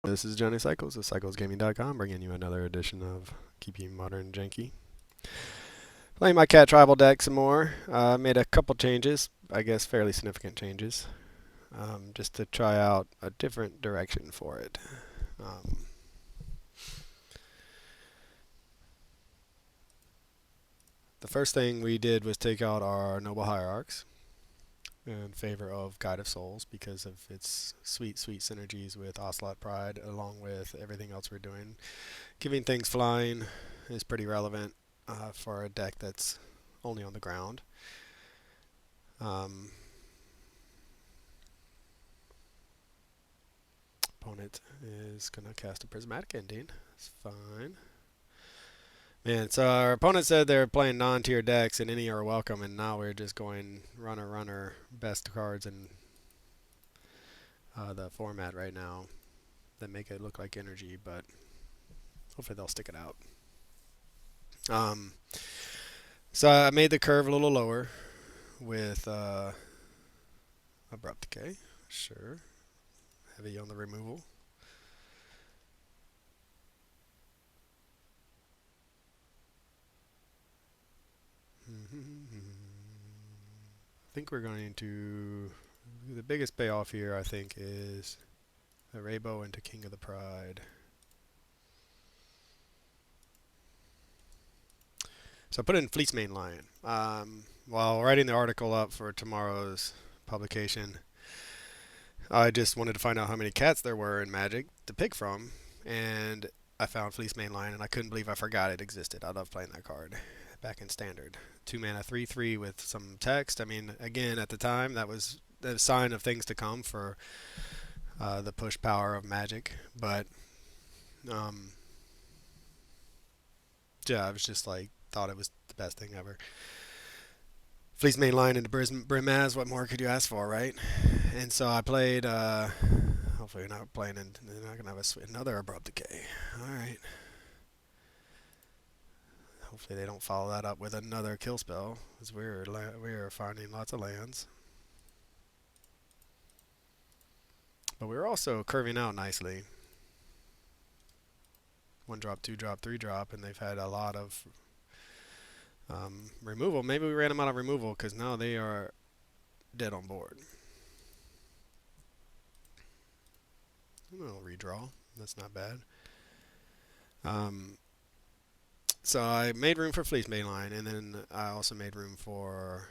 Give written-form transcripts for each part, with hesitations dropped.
This is Johnny Cycles of CyclesGaming.com, bringing you another edition of Keep You Modern Janky. Playing my cat tribal deck some more. Made a couple changes, I guess fairly significant changes, just to try out a different direction for it. The first thing we did was take out our Noble Hierarchs in favor of Guide of Souls because of its sweet, sweet synergies with Ocelot Pride, along with everything else we're doing. Giving things flying is pretty relevant for a deck that's only on the ground. Opponent is going to cast a Prismatic Ending. It's fine. Man, so our opponent said they're playing non-tier decks and any are welcome, and now we're just going runner, best cards in the format right now that make it look like energy, but hopefully they'll stick it out. So I made the curve a little lower with Abrupt Decay. Sure. Heavy on the removal. I think we're going to... The biggest payoff here, I think, is Arahbo into King of the Pride. So I put in Fleecemane Lion. While writing the article up for tomorrow's publication, I just wanted to find out how many cats there were in Magic to pick from, and I found Fleecemane Lion, and I couldn't believe I forgot it existed. I love playing that card back in Standard. 2 mana, 3/3 with some text. I mean, again, at the time, that was a sign of things to come for the push power of Magic, but yeah, I was just like, thought it was the best thing ever. Fleecemane Lion into Brimaz, what more could you ask for, right? And so I played, hopefully you're not playing, and they're not going to have another Abrupt Decay. Alright. Hopefully they don't follow that up with another kill spell, because we're finding lots of lands. But we're also curving out nicely. 1 drop, 2 drop, 3 drop, and they've had a lot of removal. Maybe we ran them out of removal because now they are dead on board. I'll redraw. That's not bad. So I made room for Fleecemane Lion, and then I also made room for...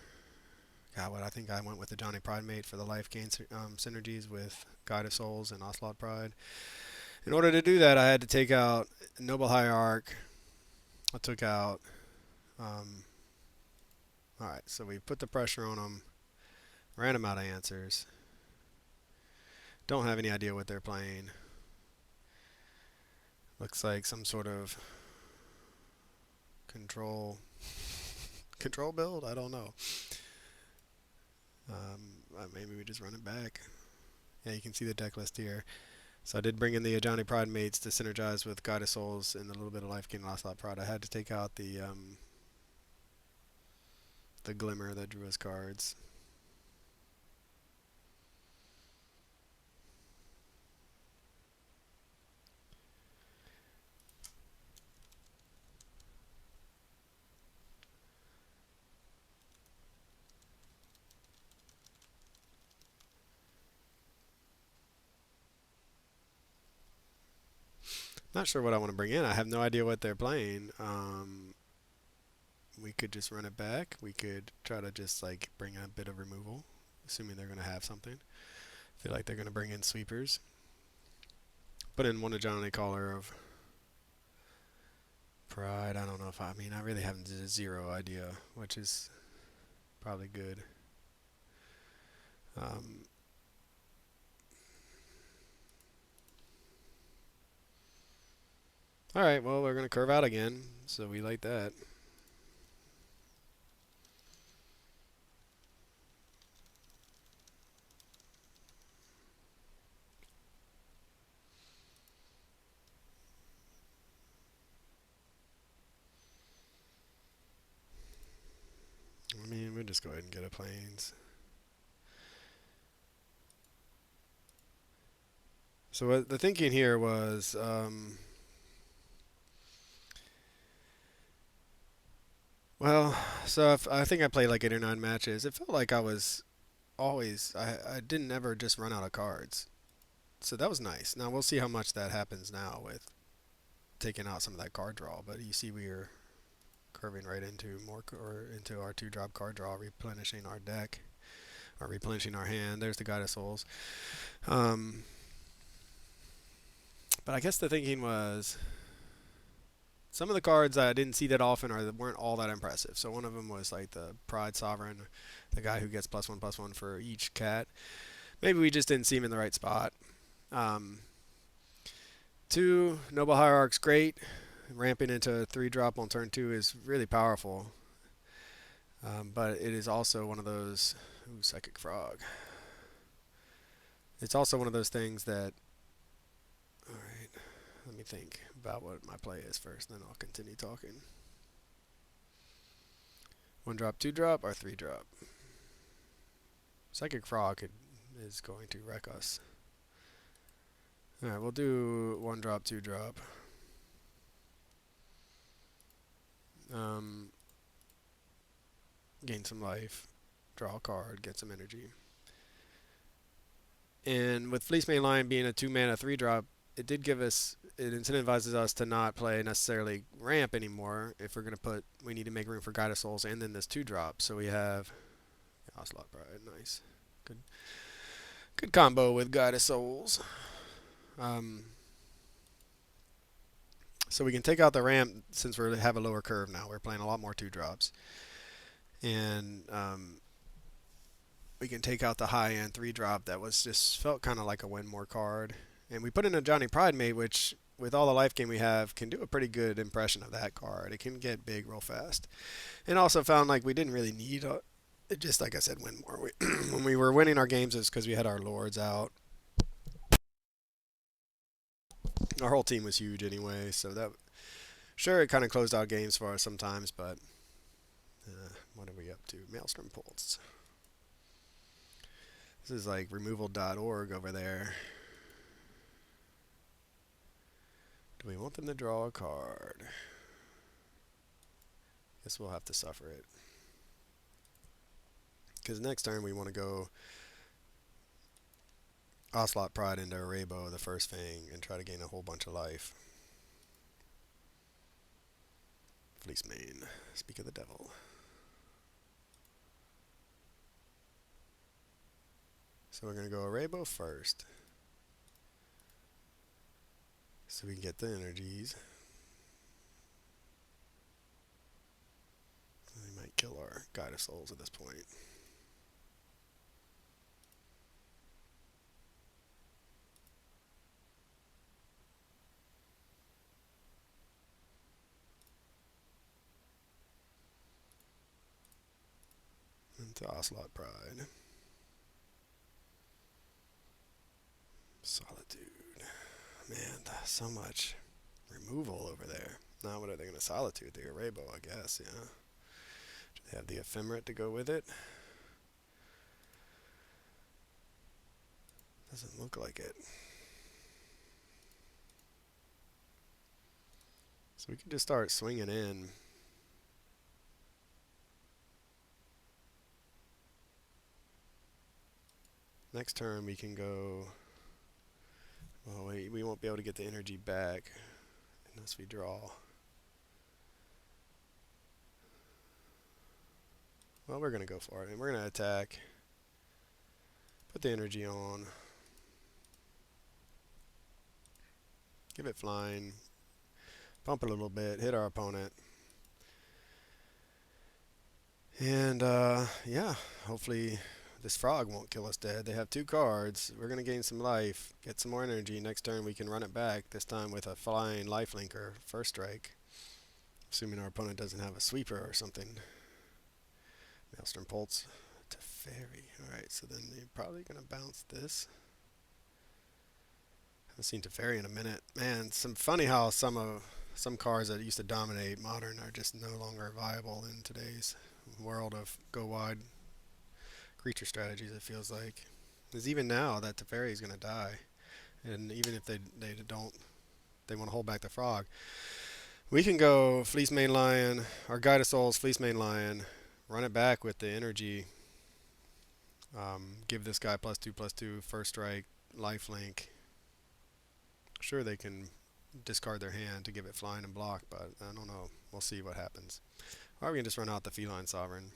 God, what I think I went with the Johnny Pride mate for the life gain synergies with Guide of Souls and Ocelot Pride. In order to do that, I had to take out Noble Hierarch. I took out... Alright, so we put the pressure on them. Ran them out of answers. Don't have any idea what they're playing. Looks like some sort of control build? I don't know. Maybe we just run it back. Yeah, you can see the deck list here. So I did bring in the Ajani Pride mates to synergize with Guide of Souls and a little bit of life gain Ocelot Pride. I had to take out the Glimmer that drew us cards. Not sure what I want to bring in. I have no idea what they're playing. We could just run it back. We could try to just like bring in a bit of removal, assuming they're going to have something. Feel like they're going to bring in sweepers. Put in one Ajani Caller of Pride. I don't know if I mean, I really have zero idea, which is probably good. Alright, well, we're going to curve out again, so we like that. I mean, we'll just go ahead and get a Plains. So what the thinking here was, well, so if, I think I played like 8 or 9 matches. It felt like I was always, I didn't ever just run out of cards. So that was nice. Now we'll see how much that happens now with taking out some of that card draw. But you see we are curving right into more, or into our 2 drop card draw, replenishing our deck, or replenishing our hand. There's the Guide of Souls. Um, but I guess the thinking was some of the cards I didn't see that often or that weren't all that impressive. So one of them was like the Pride Sovereign, the guy who gets +1/+1 for each cat. Maybe we just didn't see him in the right spot. Um, Two, Noble Hierarch's great. Ramping into a 3 drop on turn 2 is really powerful. But it is also one of those. Ooh, Psychic Frog. It's also one of those things that. Alright, let me think about what my play is first, then I'll continue talking. 1 drop, 2 drop, or 3 drop? Psychic Frog is going to wreck us. Alright, we'll do 1 drop, 2 drop. Um, Gain some life, draw a card, get some energy. And with Fleecemane Lion being a 2 mana 3 drop, it did give us, it incentivizes us to not play necessarily ramp anymore. If we're going to put, we need to make room for Guide of Souls and then this 2 drop. So we have Ocelot Pride, nice. Good, good combo with Guide of Souls. Um, so we can take out the ramp since we have a lower curve now. We're playing a lot more 2 drops. And we can take out the high end 3 drop that was just felt kind of like a win more card. And we put in a Johnny Pride Mate, which with all the life gain we have can do a pretty good impression of that card. It can get big real fast. And also found like we didn't really need it, just like I said, win more. When we were winning our games, it's because we had our lords out. Our whole team was huge anyway, so that sure it kind of closed out games for us sometimes. But what are we up to? Maelstrom Pulse. This is like removal.org over there. Do we want them to draw a card? Guess we'll have to suffer it. Because next turn we want to go Ocelot Pride into Arahbo, the first Fang, and try to gain a whole bunch of life. Fleecemane, speak of the devil. So we're going to go Arahbo first. So we can get the energies. We might kill our Guide of Souls at this point. Into Ocelot Pride. Solitude. Man, so much removal over there. Now what are they going to Solitude? The Arahbo, I guess, yeah. Do they have the Ephemerate to go with it? Doesn't look like it. So we can just start swinging in. Next turn we can go. Well, we won't be able to get the energy back unless we draw. Well, we're going to go for it. And we're going to attack. Put the energy on. Give it flying. Pump it a little bit. Hit our opponent. And, yeah, hopefully this frog won't kill us dead. They have 2 cards. We're going to gain some life. Get some more energy. Next turn we can run it back. This time with a flying lifelinker. First strike. Assuming our opponent doesn't have a sweeper or something. Maelstrom Pulse to Fairy. Alright, so then you're probably going to bounce this. Haven't seen Teferi in a minute. Man, some funny how some cards that used to dominate Modern are just no longer viable in today's world of go wide creature strategies, it feels like. Because even now, that Teferi is going to die. and even if they don't, they want to hold back the frog. We can go Fleece Main Lion, or Guide of Souls, Fleece Main Lion, run it back with the energy. Give this guy +2/+2 first strike, life link. Sure, they can discard their hand to give it flying and block, but I don't know. We'll see what happens. Or we can just run out the Feline Sovereign.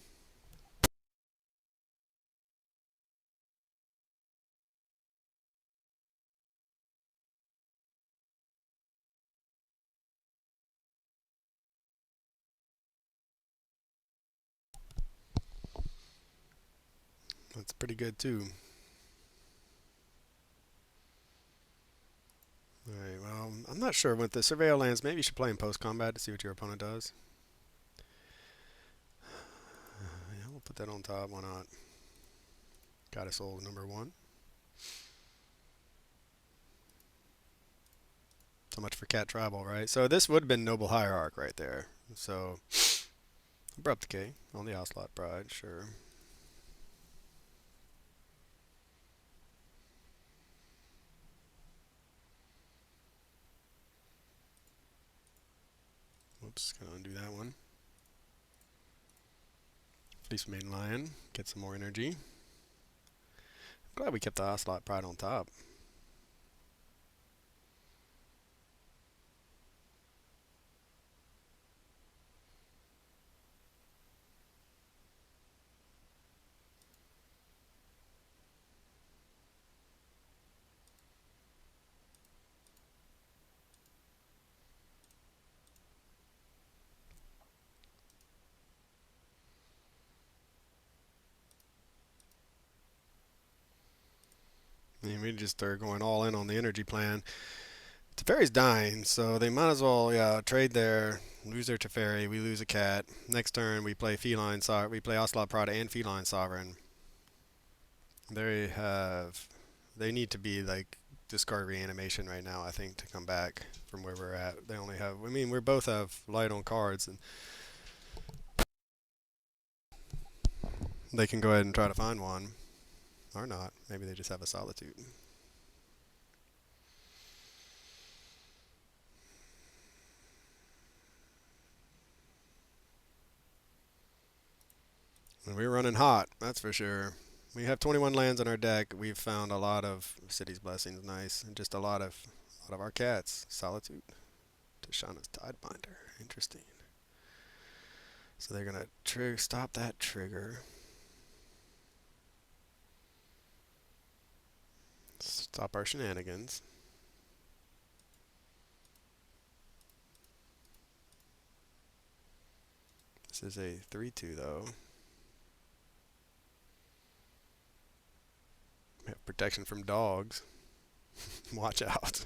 That's pretty good too. Alright, well, I'm not sure. With the Surveil lands, maybe you should play in post-combat to see what your opponent does. Yeah, we'll put that on top. Why not? Got us old #1. So much for Cat Tribal, right? So this would have been Noble Hierarch right there. So, abrupt decay on the Ocelot Pride, sure. Whoops, gonna undo that one. Fleece Main Lion, get some more energy. Glad we kept the Ocelot Pride on top. And we just are going all in on the energy plan. Teferi's dying, so they might as well, yeah, trade there, lose their Teferi, we lose a cat. Next turn we play we play Ocelot Pride and Feline Sovereign. They need to be like discard reanimation right now, I think, to come back from where we're at. They only have, I mean, we both have light on cards, and they can go ahead and try to find one, or not. Maybe they just have a Solitude. And we're running hot, that's for sure. We have 21 lands on our deck. We've found a lot of City's Blessings, nice, and just a lot of our cats. Solitude, Tashana's Tidebinder, interesting. So they're gonna stop that trigger. Stop our shenanigans. This is a 3/2 though. We have protection from dogs. Watch out.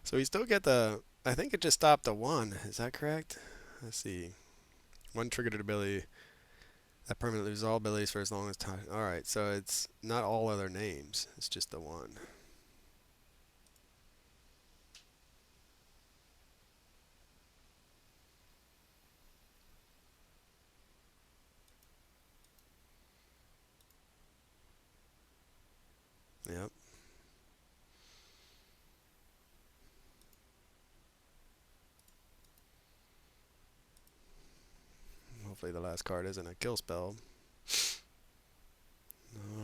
So we still get the. I think it just stopped the one. Is that correct? Let's see. One triggered ability that permanently loses all abilities for as long as time. Alright, so it's not all other names. It's just the one. Yep. Hopefully the last card isn't a kill spell.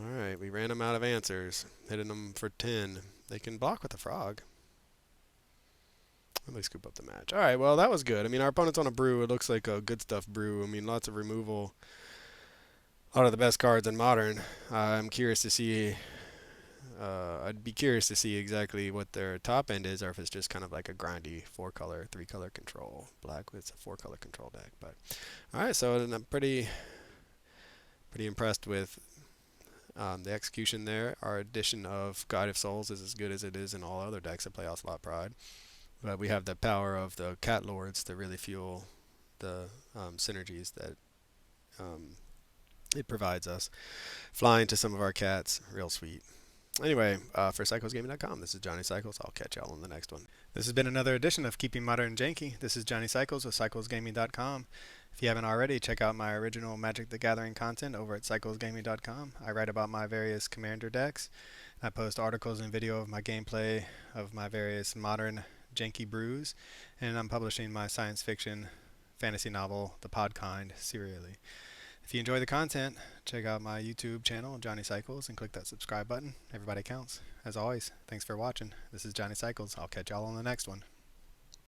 Alright, we ran them out of answers. Hitting them for 10. They can block with the frog. Let me scoop up the match. Alright, well, that was good. I mean, our opponent's on a brew. It looks like a good stuff brew. I mean, lots of removal. A lot of the best cards in Modern. I'm curious to see. I'd be curious to see exactly what their top end is, or if it's just kind of like a grindy 4-color, 3-color control. Black with a 4-color control deck. But alright, so I'm pretty impressed with the execution there. Our addition of Guide of Souls is as good as it is in all other decks that play Ocelot Pride. But we have the power of the Cat Lords to really fuel the synergies that it provides us. Flying to some of our cats, real sweet. Anyway, for CyclesGaming.com, this is Johnny Cycles. I'll catch y'all on the next one. This has been another edition of Keeping Modern Janky. This is Johnny Cycles with CyclesGaming.com. If you haven't already, check out my original Magic the Gathering content over at cyclesgaming.com. I write about my various commander decks. I post articles and video of my gameplay of my various modern Janky brews, and I'm publishing my science fiction fantasy novel, The Podkind, serially. If you enjoy the content, check out my YouTube channel, Johnny Cycles, and click that subscribe button. Everybody counts. As always, thanks for watching. This is Johnny Cycles. I'll catch y'all on the next one.